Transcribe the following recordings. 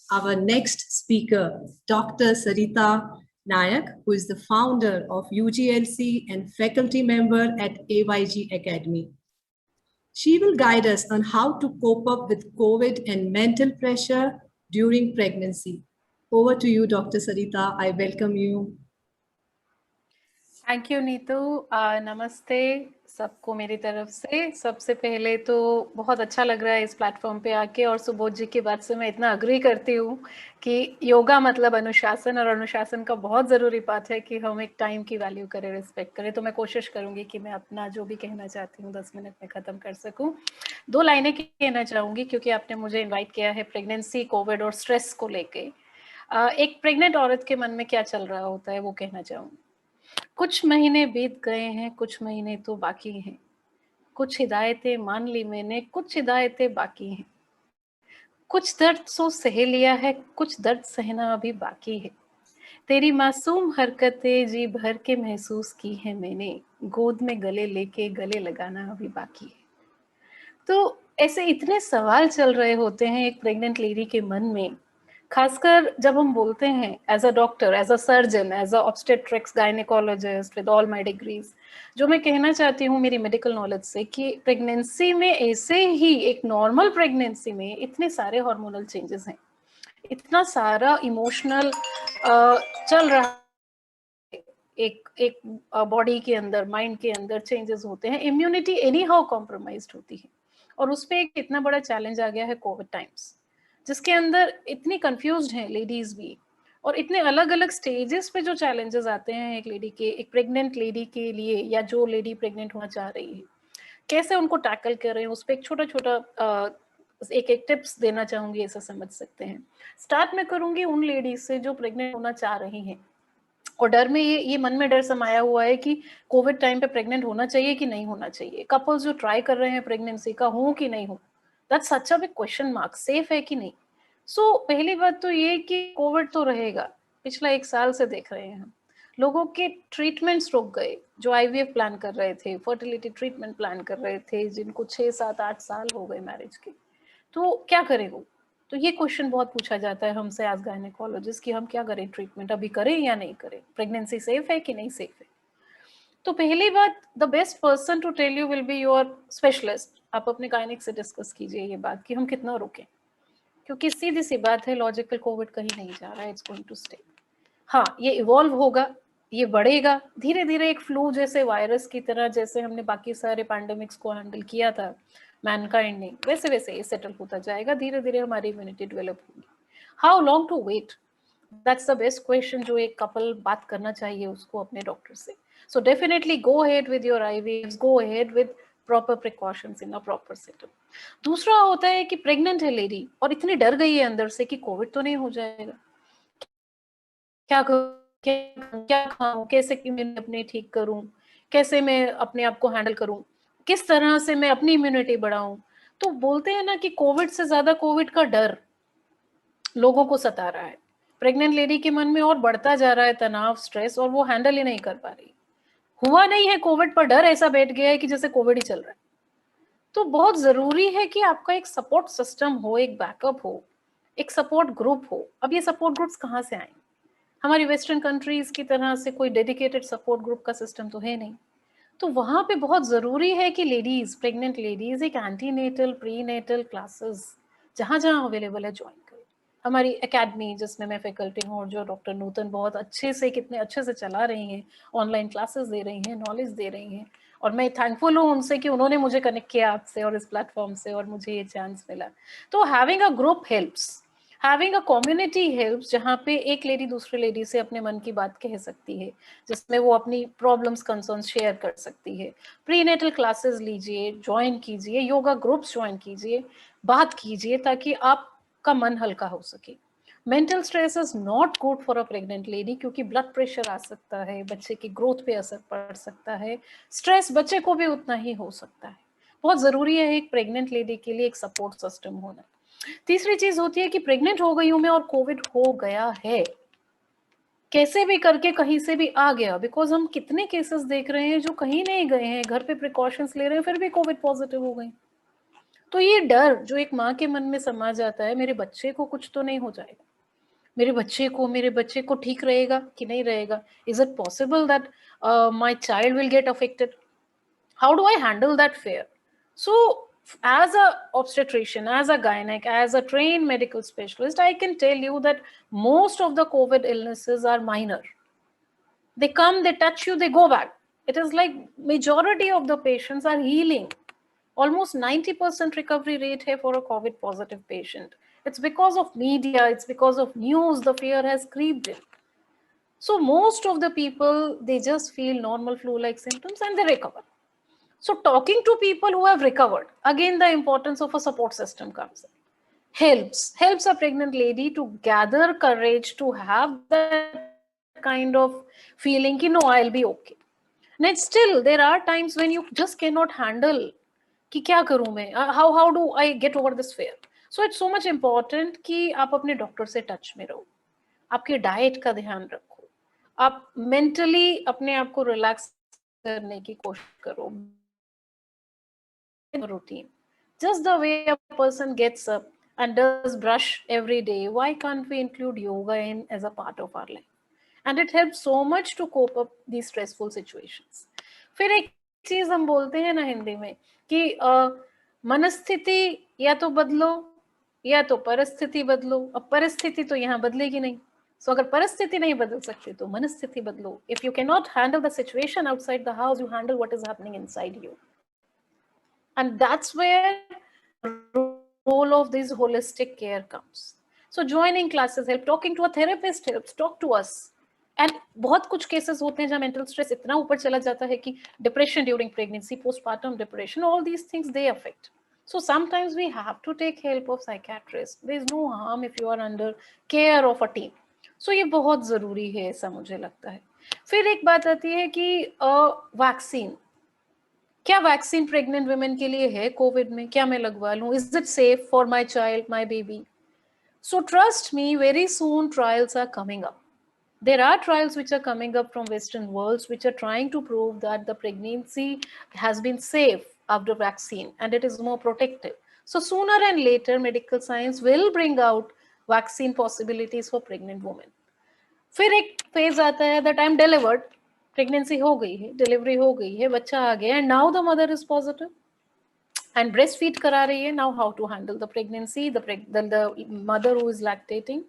our next speaker, Dr. Sarita Nayak, who is the founder of UGLC and faculty member at AYG Academy. She will guide us on how to cope up with COVID and mental pressure during pregnancy. Over to you, Dr. Sarita. I welcome you. Thank you Neetu. नमस्ते सबको मेरी तरफ से। सबसे पहले तो बहुत अच्छा लग रहा है इस प्लेटफॉर्म पे आके, और सुबोध जी की बात से मैं इतना अग्री करती हूँ कि योगा मतलब अनुशासन, और अनुशासन का बहुत ज़रूरी पार्ट है कि हम एक टाइम की वैल्यू करें, रिस्पेक्ट करें। तो मैं कोशिश करूँगी कि मैं अपना जो भी कहना चाहती हूँ 10 मिनट में ख़त्म कर सकूँ। 2 लाइनें कहना चाहूँगी क्योंकि आपने मुझे इन्वाइट किया है प्रेगनेंसी, कोविड और स्ट्रेस को लेके। एक प्रेग्नेंट औरत के मन में क्या चल रहा होता है वो कहना चाहूँगी। कुछ महीने बीत गए हैं, कुछ महीने तो बाकी हैं। कुछ हिदायतें मान ली मैंने, कुछ हिदायतें बाकी हैं। कुछ दर्द सो सह लिया है, कुछ दर्द सहना अभी बाकी है। तेरी मासूम हरकतें जी भर के महसूस की है मैंने, गोद में गले लेके गले लगाना अभी बाकी है। तो ऐसे इतने सवाल चल रहे होते हैं एक प्रेग्नेंट लेडी के मन में, खासकर जब हम बोलते हैं as a doctor, as a surgeon, as a obstetrics gynaecologist with all my degrees. जो मैं कहना चाहती हूँ मेरी मेडिकल नॉलेज से कि प्रेगनेंसी में ऐसे ही एक नॉर्मल प्रेगनेंसी में इतने सारे हार्मोनल चेंजेस हैं, इतना सारा इमोशनल चल रहा है, एक एक बॉडी के अंदर, माइंड के अंदर चेंजेस होते हैं, इम्यूनिटी एनी हाउ कॉम्प्रोमाइज होती है। और उस पर एक इतना बड़ा चैलेंज आ गया है कोविड टाइम्स, जिसके अंदर इतनी कंफ्यूज्ड हैं लेडीज भी, और इतने अलग अलग स्टेजेस पे जो चैलेंजेस आते हैं एक लेडी के, एक प्रेग्नेंट लेडी के लिए, या जो लेडी प्रेग्नेंट होना चाह रही है, कैसे उनको टैकल करें, उस पर एक छोटा छोटा एक एक टिप्स देना चाहूंगी, ऐसा समझ सकते हैं। स्टार्ट में करूंगी उन लेडीज से जो प्रेग्नेंट होना चाह रही हैं, और डर में ये मन में डर समाया हुआ है कि कोविड टाइम पे प्रेग्नेंट होना चाहिए कि नहीं होना चाहिए। कपल्स जो ट्राई कर रहे हैं प्रेगनेंसी का, हो कि नहीं हो, that's such a big question mark. Safe है कि नहीं? सो पहली बात तो ये कि कोविड तो रहेगा, पिछला 1 साल से देख रहे हैं हम, लोगों के ट्रीटमेंट्स रुक गए। जो आईवीएफ प्लान कर रहे थे, फर्टिलिटी ट्रीटमेंट प्लान कर रहे थे, जिनको 6, 7, 8 साल हो गए मैरिज के, तो क्या करें वो? तो ये क्वेश्चन बहुत पूछा जाता है हमसे एज गायनेकोलॉजिस्ट कि हम क्या करें, ट्रीटमेंट अभी करें या नहीं करें, प्रेगनेंसी सेफ है कि नहीं सेफ है। तो पहली बात, the best person to tell you will be your specialist. आप अपने गायनिक से डिस्कस कीजिए ये बात कि हम कितना रुकें, क्योंकि सीधी सी बात है, लॉजिकल कोविड कहीं नहीं जा रहा है, इट्स गोइंग टू स्टे। हाँ, ये इवॉल्व होगा, ये बढ़ेगा धीरे धीरे, एक फ्लू जैसे वायरस की तरह, जैसे हमने बाकी सारे पैंडेमिक्स को हैंडल किया था मैनकाइंड ने, वैसे वैसे ये सेटल होता जाएगा, धीरे धीरे हमारी इम्यूनिटी डेवलप होगी। How long to wait, that's the best question जो एक कपल बात करना चाहिए उसको अपने डॉक्टर से। So definitely go ahead with your IVFs, go ahead with proper precautions in a proper setup. दूसरा होता है कि प्रेग्नेंट है लेडी और इतनी डर गई है अंदर से कि कोविड तो नहीं हो जाएगा, क्या क्या खाऊं, कैसे कि मैं अपने ठीक करूं, कैसे मैं अपने आप को हैंडल करूं, किस तरह से मैं अपनी इम्यूनिटी बढ़ाऊं। तो बोलते हैं ना कि कोविड से ज्यादा कोविड का डर लोगों को सता रहा है, प्रेग्नेंट लेडी के मन में और बढ़ता जा रहा है तनाव, स्ट्रेस, और वो हैंडल ही नहीं कर पा रही। हुआ नहीं है कोविड पर डर ऐसा बैठ गया है कि जैसे कोविड ही चल रहा है। तो बहुत जरूरी है कि आपका एक सपोर्ट सिस्टम हो, एक बैकअप हो, एक सपोर्ट ग्रुप हो। अब ये सपोर्ट ग्रुप्स कहाँ से आएंगे? हमारी वेस्टर्न कंट्रीज की तरह से कोई डेडिकेटेड सपोर्ट ग्रुप का सिस्टम तो है नहीं। तो वहां पे बहुत जरूरी है कि लेडीज, प्रेग्नेंट लेडीज, एक एंटीनेटल, प्रीनेटल क्लासेस जहां जहां अवेलेबल है ज्वाइन करें। हमारी एकेडमी जिसमें मैं फैकल्टी हूँ, और जो डॉक्टर नूतन बहुत अच्छे से, कितने अच्छे से चला रही हैं, ऑनलाइन क्लासेस दे रही हैं, नॉलेज दे रही हैं, और मैं थैंकफुल हूँ उनसे कि उन्होंने मुझे कनेक्ट किया आपसे और इस प्लेटफॉर्म से, और मुझे ये चांस मिला। तो having a group helps, having a community helps, जहाँ पे एक लेडी दूसरे लेडी से अपने मन की बात कह सकती है, जिसमें वो अपनी प्रॉब्लम्स, कंसर्न शेयर कर सकती है। प्रीनेटल क्लासेस लीजिए, ज्वाइन कीजिए, योगा ग्रुप्स ज्वाइन कीजिए, बात कीजिए, ताकि आपका मन हल्का हो सके। Mental stress is not good for a pregnant lady, क्योंकि ब्लड प्रेशर आ सकता है, बच्चे की ग्रोथ पे असर पड़ सकता है, स्ट्रेस बच्चे को भी उतना ही हो सकता है। बहुत जरूरी है एक प्रेग्नेंट लेडी के लिए एक सपोर्ट सिस्टम होना। तीसरी चीज होती है कि प्रेग्नेंट हो गई हूं मैं और कोविड हो गया है, कैसे भी करके कहीं से भी आ गया, बिकॉज हम कितने केसेस देख रहे हैं जो कहीं नहीं गए हैं, घर पे प्रिकॉशंस ले रहे हैं, फिर भी कोविड पॉजिटिव हो गए। तो ये डर जो एक माँ के मन में समा जाता है, मेरे बच्चे को कुछ तो नहीं हो जाएगा, मेरे बच्चे को ठीक रहेगा कि नहीं रहेगा, is it possible that my child will get affected, how do I handle that fear? So as a obstetrician, as a gynec, as a trained medical specialist, I can tell you that most of the COVID illnesses are minor. They come, they touch you, they go back. It is like majority of the patients are healing. Almost 90% recovery rate here for a COVID positive patient. It's because of media, it's because of news, the fear has creeped in. So most of the people, they just feel normal flu-like symptoms and they recover. So talking to people who have recovered, again, the importance of a support system comes in. Helps a pregnant lady to gather courage to have that kind of feeling, no, I'll be okay. And still, there are times when you just cannot handle कि क्या करूं मैं, how do I get over this fear? So it's so much important कि आप अपने doctor से touch में रहो, आपके डाइट का ध्यान रखो, आप मेंटली अपने आप को रिलैक्स करने की कोशिश करो. Routine, just the way a person gets up and does brush every day, why can't we include yoga in as a part of our life? And it helps so much to cope up these stressful situations. फिर एक चीज हम बोलते हैं ना हिंदी में कि मनस्थिति या तो बदलो या तो परिस्थिति बदलो. अब परिस्थिति तो यहाँ बदलेगी नहीं, सो अगर परिस्थिति नहीं बदल सकती तो मनस्थिति बदलो. If you can not handle the situation outside the house, you handle what is happening inside you. And that's where the role of this holistic care comes. So joining classes help, talking to a therapist helps, talk to us. And बहुत कुछ cases होते हैं जहाँ mental stress इतना ऊपर चला जाता है कि depression during pregnancy, postpartum depression, all these things they affect. So sometimes we have to take help of psychiatrists. There is no harm if you are under care of a team. So ये बहुत जरूरी है, ऐसा मुझे लगता है. फिर एक बात आती है कि वैक्सीन, क्या वैक्सीन प्रेग्नेंट वुमेन के लिए है कोविड में, क्या मैं लगवा लूं, is it safe for my child, my baby? So trust me, very soon trials are coming up. There are trials which are coming up from Western worlds which are trying to prove that the pregnancy has been safe after vaccine and it is more protective. So sooner and later medical science will bring out vaccine possibilities for pregnant women. फिर एक phase आता है that I'm delivered, pregnancy हो गई है, delivery हो गई है, बच्चा आ गया, and now the mother is positive and breast feed करा रही है. Now how to handle the pregnancy, the mother who is lactating.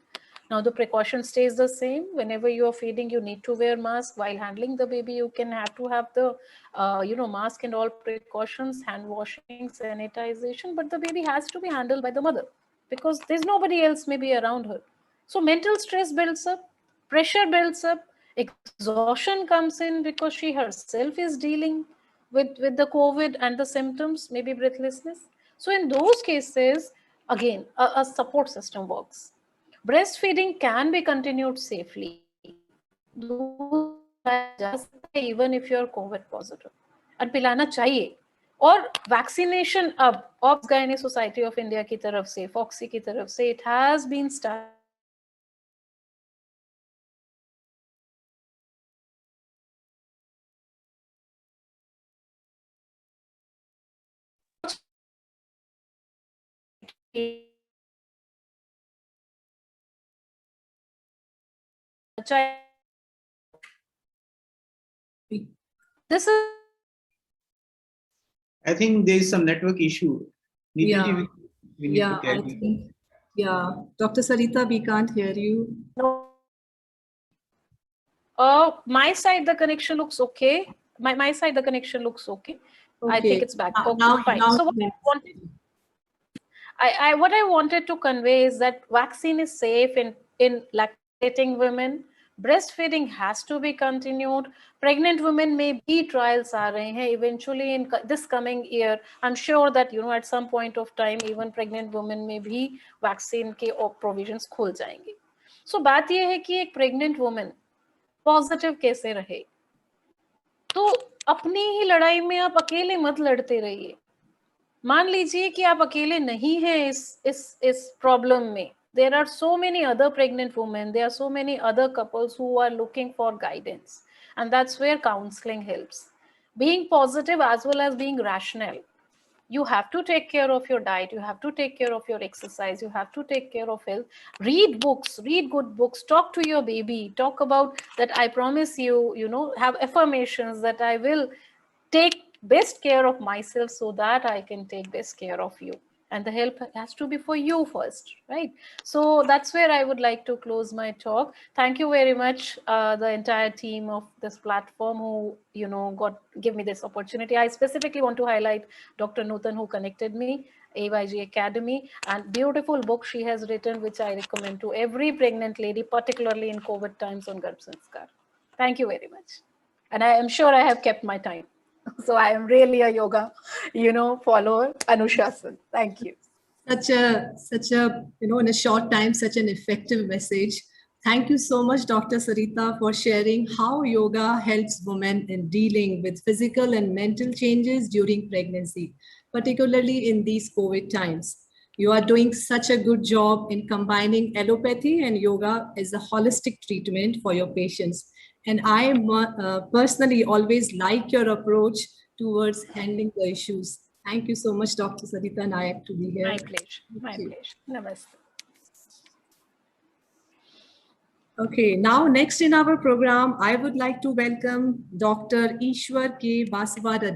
Now the precaution stays the same. Whenever you are feeding, you need to wear mask. While handling the baby, you can have to have the mask and all precautions, hand washing, sanitization. But the baby has to be handled by the mother because there's nobody else maybe around her. So mental stress builds up, pressure builds up, exhaustion comes in because she herself is dealing with the COVID and the symptoms, maybe breathlessness. So in those cases, again, a support system works. Breastfeeding can be continued safely even if you're COVID positive. और पिलाना चाहिए. और vaccination अब obs gynae society of India की तरफ से, FOGSI की तरफ से, it has been start. This is, I think there is some network issue. Niti Yeah. ji, we need Yeah, to I carry on. think, yeah. Dr. Sarita, we can't hear you. my side the connection looks okay. My side the connection looks okay. I think it's back. Okay, Now, fine. now So what I wanted to convey is that vaccine is safe in lactating women. Breastfeeding has to be continued. Pregnant women may be trials are rahe hain eventually in this coming year. I'm sure that at some point of time even pregnant women may be vaccine के provisions खुल जाएंगे. So बात ये है कि एक pregnant woman positive कैसे रहे. तो अपनी ही लड़ाई में आप अकेले मत लड़ते रहिए. मान लीजिए कि आप अकेले नहीं हैं इस प्रॉब्लम में. There are so many other pregnant women, there are so many other couples who are looking for guidance, and that's where counseling helps. Being positive as well as being rational. you have to take care of your diet, you have to take care of your exercise, you have to take care of health. Read books, read good books, talk to your baby, talk about that I promise you, you know, have affirmations that I will take best care of myself so that I can take best care of you. And the help has to be for you first, right? So that's where I would like to close my talk. Thank you very much, the entire team of this platform who, you know, give me this opportunity. I specifically want to highlight Dr. Nutan, who connected me, AYG Academy, and beautiful book she has written, which I recommend to every pregnant lady, particularly in COVID times, on Garbh Sanskar. Thank you very much. And I am sure I have kept my time. So I am really a yoga, you know, follower, Anushasan. Thank you. Such a, you know, in a short time, such an effective message. Thank you so much, Dr. Sarita, for sharing how yoga helps women in dealing with physical and mental changes during pregnancy, particularly in these COVID times. You are doing such a good job in combining allopathy and yoga as a holistic treatment for your patients. And I personally always like your approach towards handling the issues. Thank you so much, Dr. Sarita Nayak, to be here. My pleasure. My pleasure. Namaste. Okay, now next in our program, I would like to welcome Dr. Ishwar K. Baswada.